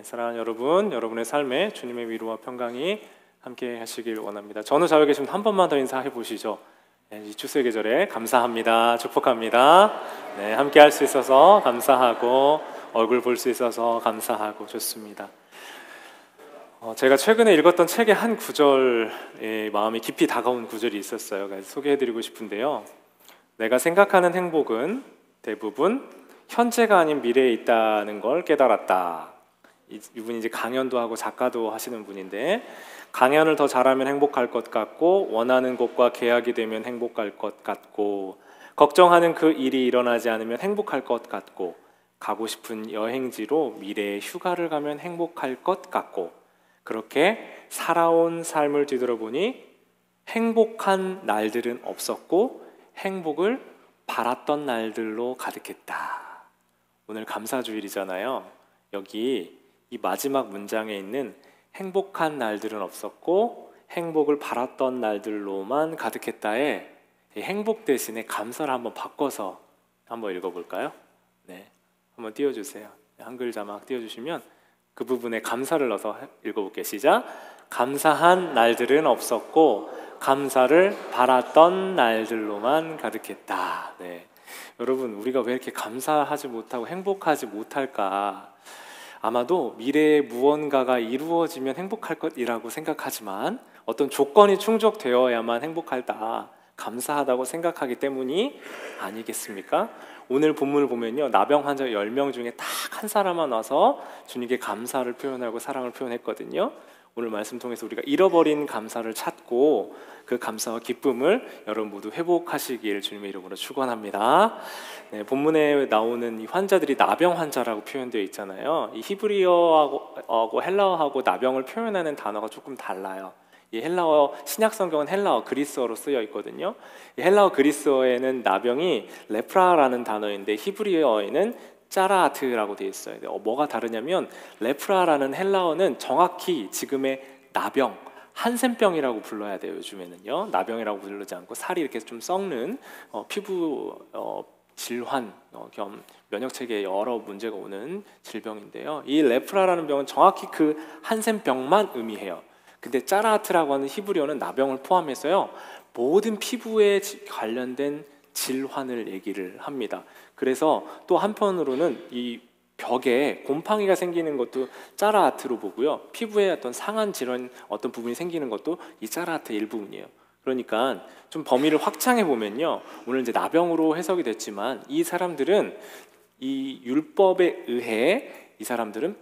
사랑하는 여러분, 여러분의 삶에 주님의 위로와 평강이 함께 하시길 원합니다. 전후 좌우에 계신 분 한 번만 더 인사해 보시죠. 이 추수의 계절에 감사합니다. 축복합니다. 함께 할 수 있어서 감사하고 얼굴 볼 수 있어서 감사하고 좋습니다. 제가 최근에 읽었던 책의 한 구절에 마음이 깊이 다가온 구절이 있었어요. 그래서 소개해드리고 싶은데요. 내가 생각하는 행복은 대부분 현재가 아닌 미래에 있다는 걸 깨달았다. 이분이 이제 강연도 하고 작가도 하시는 분인데, 강연을 더 잘하면 행복할 것 같고, 원하는 곳과 계약이 되면 행복할 것 같고, 걱정하는 그 일이 일어나지 않으면 행복할 것 같고, 가고 싶은 여행지로 미래에 휴가를 가면 행복할 것 같고, 그렇게 살아온 삶을 뒤돌아보니 행복한 날들은 없었고 행복을 바랐던 날들로 가득했다. 오늘 감사주일이잖아요. 여기 이 마지막 문장에 있는 행복한 날들은 없었고 행복을 바랐던 날들로만 가득했다에 행복 대신에 감사를 한번 바꿔서 한번 읽어볼까요? 한번 띄워주세요. 한글 자막 띄워주시면 그 부분에 감사를 넣어서 읽어볼게요. 시작. 감사한 날들은 없었고 감사를 바랐던 날들로만 가득했다. 여러분, 우리가 왜 이렇게 감사하지 못하고 행복하지 못할까? 아마도 미래에 무언가가 이루어지면 행복할 것이라고 생각하지만 어떤 조건이 충족되어야만 행복하다, 감사하다고 생각하기 때문이 아니겠습니까? 오늘 본문을 보면요, 나병 환자 10명 중에 딱 한 사람만 와서 주님께 감사를 표현하고 사랑을 표현했거든요. 오늘 말씀 통해서 우리가 잃어버린 감사를 찾고 그 감사와 기쁨을 여러분 모두 회복하시길 주님의 이름으로 축원합니다. 본문에 나오는 이 환자들이 나병 환자라고 표현되어 있잖아요. 이 히브리어하고 헬라어하고 나병을 표현하는 단어가 조금 달라요. 이 헬라어, 신약 성경은 헬라어, 그리스어로 쓰여 있거든요. 이 헬라어, 그리스어에는 나병이 레프라라는 단어인데 히브리어에는 짜라아트라고 되어 있어요. 뭐가 다르냐면 레프라라는 헬라어는 정확히 지금의 나병, 한센병이라고 불러야 돼요. 요즘에는요, 나병이라고 부르지 않고 살이 이렇게 좀 썩는 피부 질환 겸 면역체계에 여러 문제가 오는 질병인데요. 이 레프라라는 병은 정확히 그 한센병만 의미해요. 근데 짜라아트라고 하는 히브리어는 나병을 포함해서요, 모든 피부에 관련된 질환을 얘기를 합니다. 그래서 또 한편으로는 이 벽에 곰팡이가 생기는 것도 짜라아트로 보고요, 피부에 어떤 상한 질환 어떤 부분이 생기는 것도 이 짜라아트의 일부분이에요. 그러니까 좀 범위를 확장해 보면요, 오늘 이제 나병으로 해석이 됐지만 이 사람들은 이 율법에 의해 이 사람들은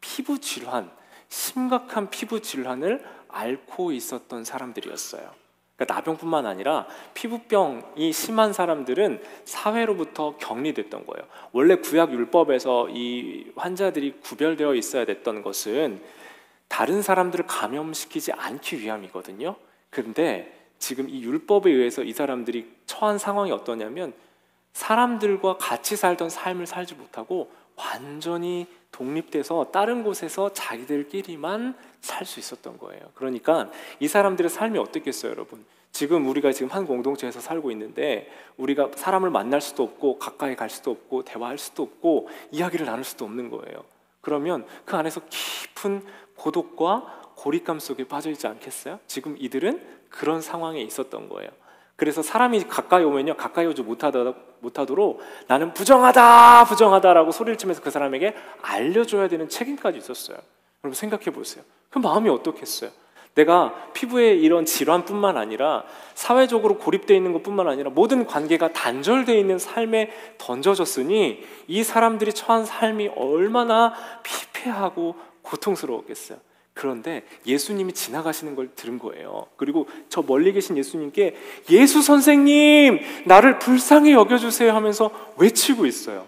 피부 질환, 심각한 피부 질환을 앓고 있었던 사람들이었어요. 그러니까 나병뿐만 아니라 피부병이 심한 사람들은 사회로부터 격리됐던 거예요. 원래 구약 율법에서 이 환자들이 구별되어 있어야 됐던 것은 다른 사람들을 감염시키지 않기 위함이거든요. 그런데 지금 이 율법에 의해서 이 사람들이 처한 상황이 어떠냐면 사람들과 같이 살던 삶을 살지 못하고 완전히 독립돼서 다른 곳에서 자기들끼리만 살 수 있었던 거예요. 그러니까 이 사람들의 삶이 어떻겠어요, 여러분? 지금 우리가 지금 한 공동체에서 살고 있는데 우리가 사람을 만날 수도 없고 가까이 갈 수도 없고 대화할 수도 없고 이야기를 나눌 수도 없는 거예요. 그러면 그 안에서 깊은 고독과 고립감 속에 빠져 있지 않겠어요? 지금 이들은 그런 상황에 있었던 거예요. 그래서 사람이 가까이 오면요, 가까이 오지 못하도록 나는 부정하다라고 소리를 치면서 그 사람에게 알려줘야 되는 책임까지 있었어요. 여러분 생각해 보세요. 그 마음이 어떻겠어요? 내가 피부에 이런 질환뿐만 아니라 사회적으로 고립되어 있는 것뿐만 아니라 모든 관계가 단절되어 있는 삶에 던져졌으니 이 사람들이 처한 삶이 얼마나 피폐하고 고통스러웠겠어요. 그런데 예수님이 지나가시는 걸 들은 거예요. 그리고 저 멀리 계신 예수님께 예수 선생님, 나를 불쌍히 여겨주세요 하면서 외치고 있어요.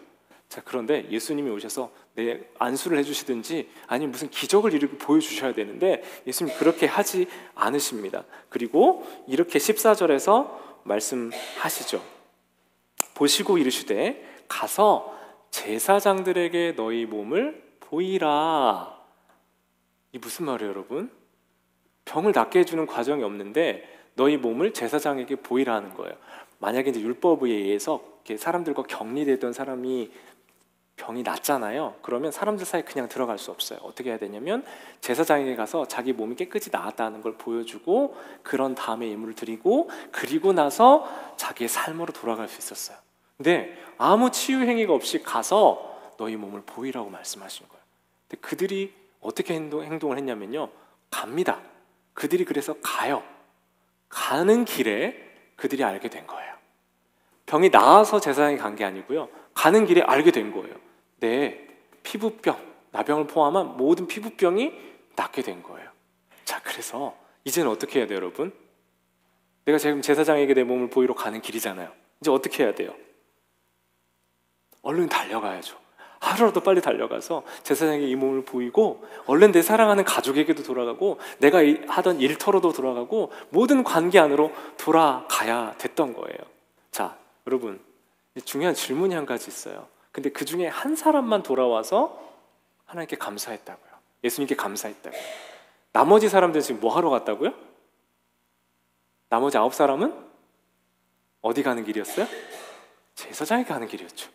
자, 그런데 예수님이 오셔서 내 안수를 해주시든지 아니면 무슨 기적을 이렇게 보여주셔야 되는데 예수님 그렇게 하지 않으십니다. 그리고 이렇게 14절에서 말씀하시죠. 보시고 이르시되 가서 제사장들에게 너희 몸을 보이라. 이 무슨 말이에요, 여러분? 병을 낫게 해주는 과정이 없는데 너희 몸을 제사장에게 보이라 하는 거예요. 만약에 이제 율법에 의해서 사람들과 격리되던 사람이 병이 낫잖아요. 그러면 사람들 사이에 그냥 들어갈 수 없어요. 어떻게 해야 되냐면 제사장에게 가서 자기 몸이 깨끗이 나았다는 걸 보여주고 그런 다음에 예물을 드리고 그리고 나서 자기의 삶으로 돌아갈 수 있었어요. 근데 아무 치유 행위가 없이 가서 너희 몸을 보이라고 말씀하신 거예요. 근데 그들이 어떻게 행동을 했냐면요, 갑니다. 그들이 그래서 가요. 가는 길에 그들이 알게 된 거예요. 병이 나아서 제사장이 간 게 아니고요, 가는 길에 알게 된 거예요. 내 피부병, 나병을 포함한 모든 피부병이 낫게 된 거예요. 자, 그래서 이제는 어떻게 해야 돼요, 여러분? 내가 지금 제사장에게 내 몸을 보이러 가는 길이잖아요. 이제 어떻게 해야 돼요? 얼른 달려가야죠. 하루라도 빨리 달려가서 제사장에게 이 몸을 보이고 얼른 내 사랑하는 가족에게도 돌아가고 내가 하던 일터로도 돌아가고 모든 관계 안으로 돌아가야 됐던 거예요. 자, 여러분, 중요한 질문이 한 가지 있어요. 근데 그 중에 한 사람만 돌아와서 하나님께 감사했다고요. 예수님께 감사했다고요. 나머지 사람들은 지금 뭐 하러 갔다고요? 나머지 9사람은 어디 가는 길이었어요? 제사장에 가는 길이었죠.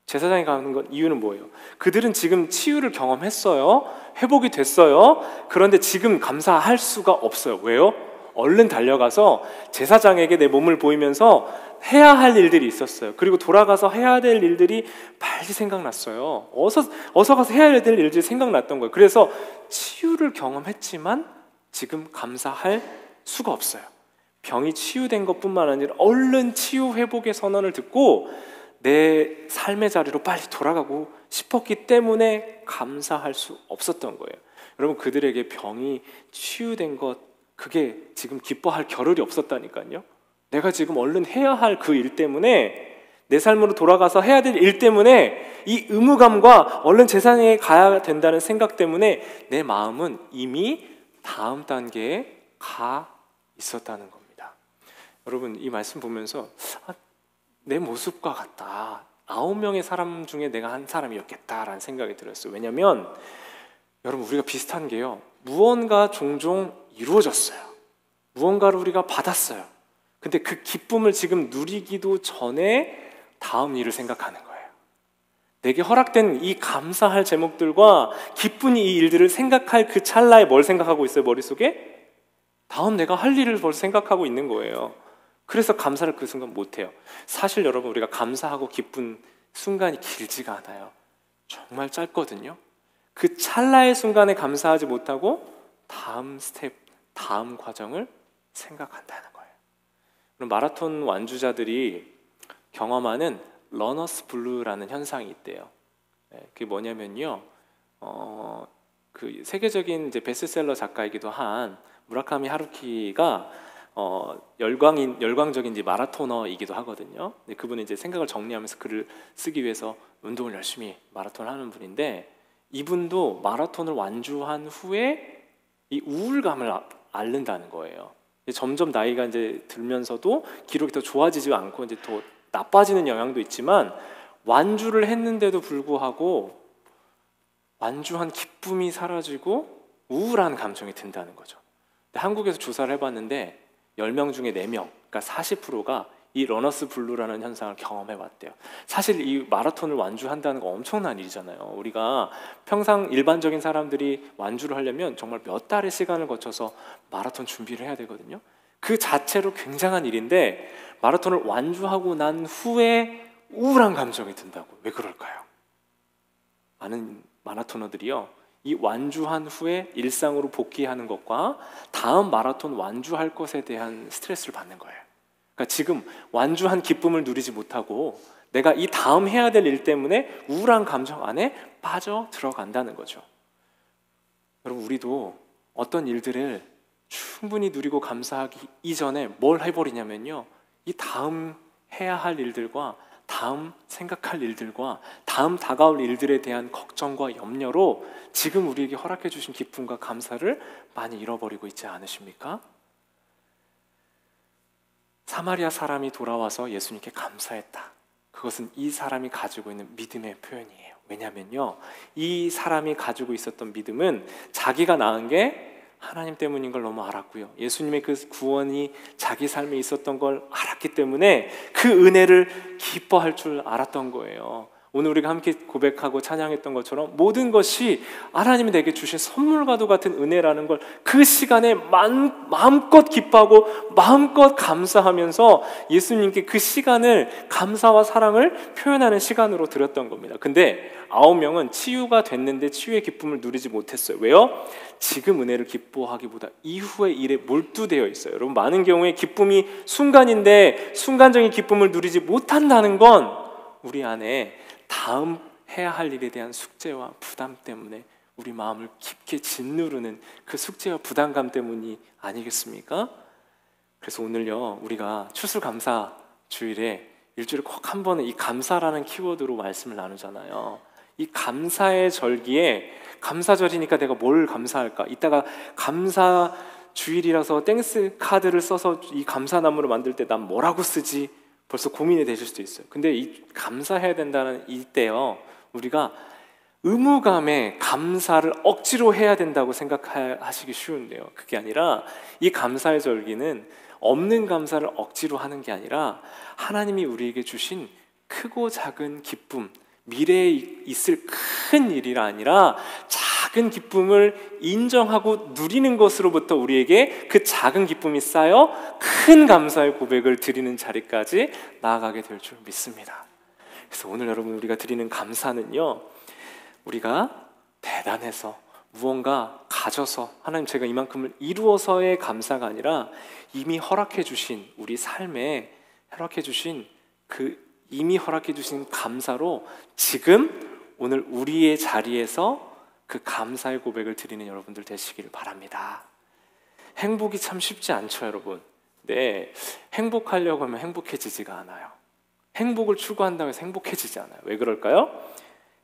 제사장에 가는 건 이유는 뭐예요? 그들은 지금 치유를 경험했어요. 회복이 됐어요. 그런데 지금 감사할 수가 없어요. 왜요? 얼른 달려가서 제사장에게 내 몸을 보이면서 해야 할 일들이 있었어요. 그리고 돌아가서 해야 될 일들이 빨리 생각났어요. 어서 가서 해야 될 일들이 생각났던 거예요. 그래서 치유를 경험했지만 지금 감사할 수가 없어요. 병이 치유된 것뿐만 아니라 얼른 치유 회복의 선언을 듣고 내 삶의 자리로 빨리 돌아가고 싶었기 때문에 감사할 수 없었던 거예요. 여러분, 그들에게 병이 치유된 것, 그게 지금 기뻐할 겨를이 없었다니까요. 내가 지금 얼른 해야 할 그 일 때문에, 내 삶으로 돌아가서 해야 될 일 때문에, 이 의무감과 얼른 제사장에 가야 된다는 생각 때문에 내 마음은 이미 다음 단계에 가 있었다는 겁니다. 여러분, 이 말씀 보면서 내 모습과 같다. 9명의 사람 중에 내가 한 사람이었겠다라는 생각이 들었어요. 왜냐하면 여러분, 우리가 비슷한 게요, 무언가 종종 이루어졌어요. 무언가를 우리가 받았어요. 근데 그 기쁨을 지금 누리기도 전에 다음 일을 생각하는 거예요. 내게 허락된 이 감사할 제목들과 기쁜 이 일들을 생각할 그 찰나에 뭘 생각하고 있어요? 머릿속에? 다음 내가 할 일을 벌써 생각하고 있는 거예요. 그래서 감사를 그 순간 못해요. 사실 여러분, 우리가 감사하고 기쁜 순간이 길지가 않아요. 정말 짧거든요. 그 찰나의 순간에 감사하지 못하고 다음 스텝, 다음 과정을 생각한다는 거예요. 그럼 마라톤 완주자들이 경험하는 러너스 블루라는 현상이 있대요. 그게 뭐냐면요, 그 세계적인 이제 베스트셀러 작가이기도 한 무라카미 하루키가 열광적인 이제 마라토너이기도 하거든요. 근데 그분은 이제 생각을 정리하면서 글을 쓰기 위해서 운동을 열심히 마라톤을 하는 분인데, 이분도 마라톤을 완주한 후에 이 우울감을 앓는다는 거예요. 점점 나이가 이제 들면서도 기록이 더 좋아지지 않고 이제 더 나빠지는 영향도 있지만, 완주를 했는데도 불구하고 완주한 기쁨이 사라지고 우울한 감정이 든다는 거죠. 근데 한국에서 조사를 해봤는데 10명 중에 4명, 그러니까 40%가 이 러너스 블루라는 현상을 경험해 왔대요. 사실 이 마라톤을 완주한다는 거 엄청난 일이잖아요. 우리가 평상 일반적인 사람들이 완주를 하려면 정말 몇 달의 시간을 거쳐서 마라톤 준비를 해야 되거든요. 그 자체로 굉장한 일인데, 마라톤을 완주하고 난 후에 우울한 감정이 든다고. 왜 그럴까요? 많은 마라토너들이요, 이 완주한 후에 일상으로 복귀하는 것과 다음 마라톤 완주할 것에 대한 스트레스를 받는 거예요. 그러니까 지금 완주한 기쁨을 누리지 못하고 내가 이 다음 해야 될 일 때문에 우울한 감정 안에 빠져 들어간다는 거죠. 여러분, 우리도 어떤 일들을 충분히 누리고 감사하기 이전에 뭘 해버리냐면요, 이 다음 해야 할 일들과 다음 생각할 일들과 다음 다가올 일들에 대한 걱정과 염려로 지금 우리에게 허락해 주신 기쁨과 감사를 많이 잃어버리고 있지 않으십니까? 사마리아 사람이 돌아와서 예수님께 감사했다. 그것은 이 사람이 가지고 있는 믿음의 표현이에요. 왜냐면요, 이 사람이 가지고 있었던 믿음은 자기가 낳은 게 하나님 때문인 걸 너무 알았고요, 예수님의 그 구원이 자기 삶에 있었던 걸 알았기 때문에 그 은혜를 기뻐할 줄 알았던 거예요. 오늘 우리가 함께 고백하고 찬양했던 것처럼 모든 것이 하나님이 내게 주신 선물과도 같은 은혜라는 걸 그 시간에 마음껏 기뻐하고 마음껏 감사하면서 예수님께 그 시간을 감사와 사랑을 표현하는 시간으로 드렸던 겁니다. 근데 9명은 치유가 됐는데 치유의 기쁨을 누리지 못했어요. 왜요? 지금 은혜를 기뻐하기보다 이후의 일에 몰두되어 있어요. 여러분, 많은 경우에 기쁨이 순간인데 순간적인 기쁨을 누리지 못한다는 건 우리 안에 다음 해야 할 일에 대한 숙제와 부담 때문에 우리 마음을 깊게 짓누르는 그 숙제와 부담감 때문이 아니겠습니까? 그래서 오늘요, 우리가 추수감사 주일에 일주일에 꼭 한 번은 이 감사라는 키워드로 말씀을 나누잖아요. 이 감사의 절기에, 감사절이니까 내가 뭘 감사할까? 이따가 감사 주일이라서 땡스 카드를 써서 이 감사나무를 만들 때 난 뭐라고 쓰지? 벌써 고민이 되실 수도 있어요. 근데 이 감사해야 된다는 이때요, 우리가 의무감에 감사를 억지로 해야 된다고 생각하시기 쉬운데요, 그게 아니라 이 감사의 절기는 없는 감사를 억지로 하는 게 아니라 하나님이 우리에게 주신 크고 작은 기쁨, 미래에 있을 큰 일이 아니라 작은 기쁨을 인정하고 누리는 것으로부터 우리에게 그 작은 기쁨이 쌓여 큰 감사의 고백을 드리는 자리까지 나아가게 될 줄 믿습니다. 그래서 오늘 여러분, 우리가 드리는 감사는요, 우리가 대단해서 무언가 가져서 하나님 제가 이만큼을 이루어서의 감사가 아니라 이미 허락해 주신 우리 삶에 허락해 주신 이미 허락해 주신 감사로 지금 오늘 우리의 자리에서 그 감사의 고백을 드리는 여러분들 되시기를 바랍니다. 행복이 참 쉽지 않죠, 여러분. 네, 행복하려고 하면 행복해지지가 않아요. 행복을 추구한다고 해서 행복해지지 않아요. 왜 그럴까요?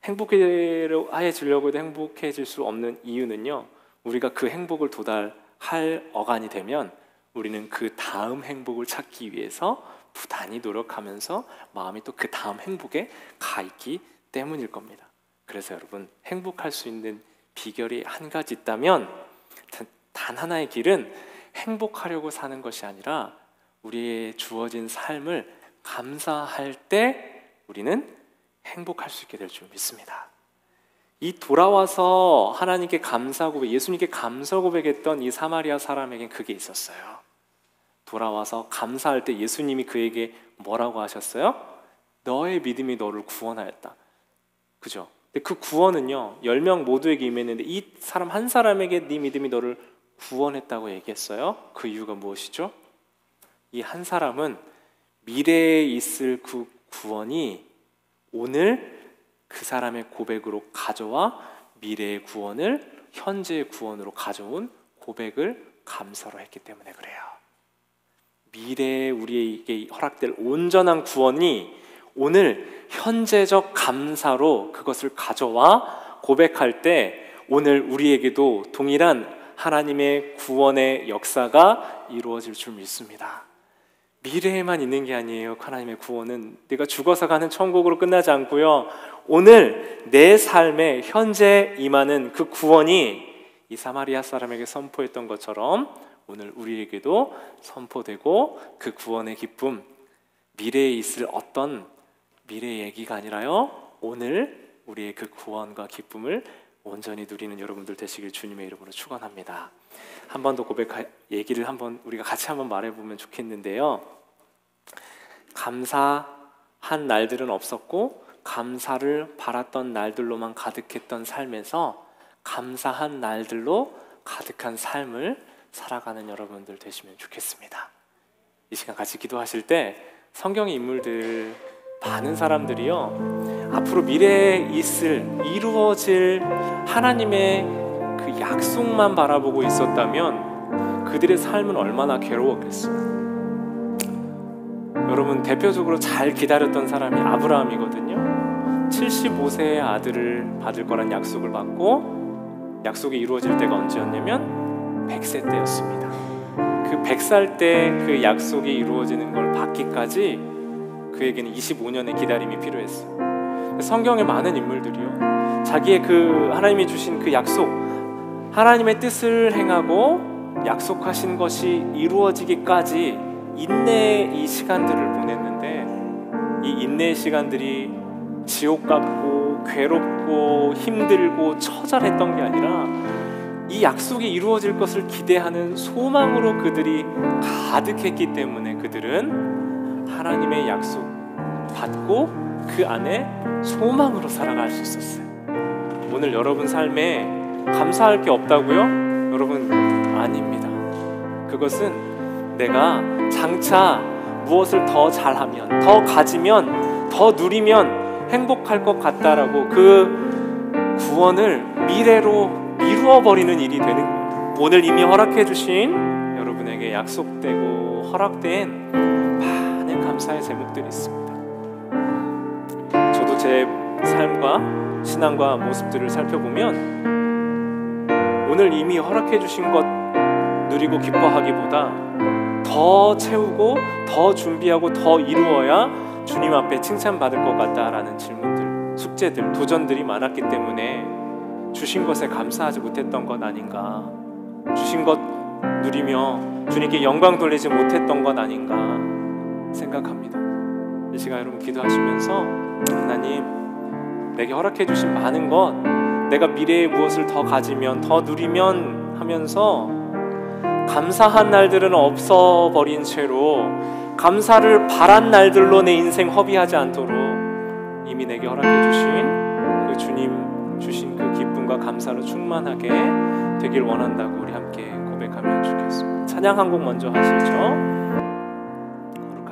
행복해지려고 해도 행복해질 수 없는 이유는요, 우리가 그 행복을 도달할 어간이 되면 우리는 그 다음 행복을 찾기 위해서 부단히 노력하면서 마음이 또 그 다음 행복에 가 있기 때문일 겁니다. 그래서 여러분, 행복할 수 있는 비결이 한 가지 있다면 단 하나의 길은 행복하려고 사는 것이 아니라 우리의 주어진 삶을 감사할 때 우리는 행복할 수 있게 될 줄 믿습니다. 이 돌아와서 하나님께 감사 고백, 예수님께 감사 고백했던 이 사마리아 사람에겐 그게 있었어요. 돌아와서 감사할 때 예수님이 그에게 뭐라고 하셨어요? 너의 믿음이 너를 구원하였다. 그죠? 근데 그 구원은요, 10명 모두에게 임했는데 이 사람 한 사람에게 네 믿음이 너를 구원했다고 얘기했어요. 그 이유가 무엇이죠? 이 한 사람은 미래에 있을 그 구원이 오늘 그 사람의 고백으로 가져와 미래의 구원을 현재의 구원으로 가져온 고백을 감사로 했기 때문에 그래요. 미래에 우리에게 허락될 온전한 구원이 오늘 현재적 감사로 그것을 가져와 고백할 때 오늘 우리에게도 동일한 하나님의 구원의 역사가 이루어질 줄 믿습니다. 미래에만 있는 게 아니에요. 하나님의 구원은 내가 죽어서 가는 천국으로 끝나지 않고요, 오늘 내 삶에 현재 임하는 그 구원이 이 사마리아 사람에게 선포했던 것처럼 오늘 우리에게도 선포되고 그 구원의 기쁨, 미래에 있을 어떤 미래 얘기가 아니라요, 오늘 우리의 그 구원과 기쁨을 온전히 누리는 여러분들 되시길 주님의 이름으로 축원합니다. 한 번 더 얘기를 한번 우리가 같이 한번 말해보면 좋겠는데요, 감사한 날들은 없었고 감사를 바랐던 날들로만 가득했던 삶에서 감사한 날들로 가득한 삶을 살아가는 여러분들 되시면 좋겠습니다. 이 시간 같이 기도하실 때 성경의 인물들 많은 사람들이요, 앞으로 미래에 이루어질 하나님의 그 약속만 바라보고 있었다면 그들의 삶은 얼마나 괴로웠겠어요. 여러분, 대표적으로 잘 기다렸던 사람이 아브라함이거든요. 75세의 아들을 받을 거란 약속을 받고 약속이 이루어질 때가 언제였냐면 100세 때였습니다. 그 100살 때 그 약속이 이루어지는 걸 받기까지 그에게는 25년의 기다림이 필요했어요. 성경의 많은 인물들이요, 자기의 그 하나님이 주신 그 약속, 하나님의 뜻을 행하고 약속하신 것이 이루어지기까지 인내의 이 시간들을 보냈는데 이 인내의 시간들이 지옥 같고 괴롭고 힘들고 처절했던 게 아니라 이 약속이 이루어질 것을 기대하는 소망으로 그들이 가득했기 때문에 그들은 하나님의 약속 받고 그 안에 소망으로 살아갈 수 있었어요. 오늘 여러분 삶에 감사할 게 없다고요? 여러분, 아닙니다. 그것은 내가 장차 무엇을 더 잘하면, 더 가지면, 더 누리면 행복할 것 같다라고 그 구원을 미래로 미루어버리는 일이 되는 거예요. 오늘 이미 허락해 주신 여러분에게 약속되고 허락된 많은 감사의 제목들이 있습니다. 저도 제 삶과 신앙과 모습들을 살펴보면 오늘 이미 허락해 주신 것 누리고 기뻐하기보다 더 채우고 더 준비하고 더 이루어야 주님 앞에 칭찬받을 것 같다라는 질문들, 숙제들, 도전들이 많았기 때문에 주신 것에 감사하지 못했던 것 아닌가, 주신 것 누리며 주님께 영광 돌리지 못했던 것 아닌가 생각합니다. 이 시간 여러분 기도하시면서 하나님, 내게 허락해 주신 많은 것, 내가 미래에 무엇을 더 가지면 더 누리면 하면서 감사한 날들은 없어버린 채로 감사를 바란 날들로 내 인생 허비하지 않도록 이미 내게 허락해 주신 그 주님 주신 그 기쁨과 감사로 충만하게 되길 원한다고 우리 함께 고백하면 좋겠습니다. 찬양 한 곡 먼저 하시죠.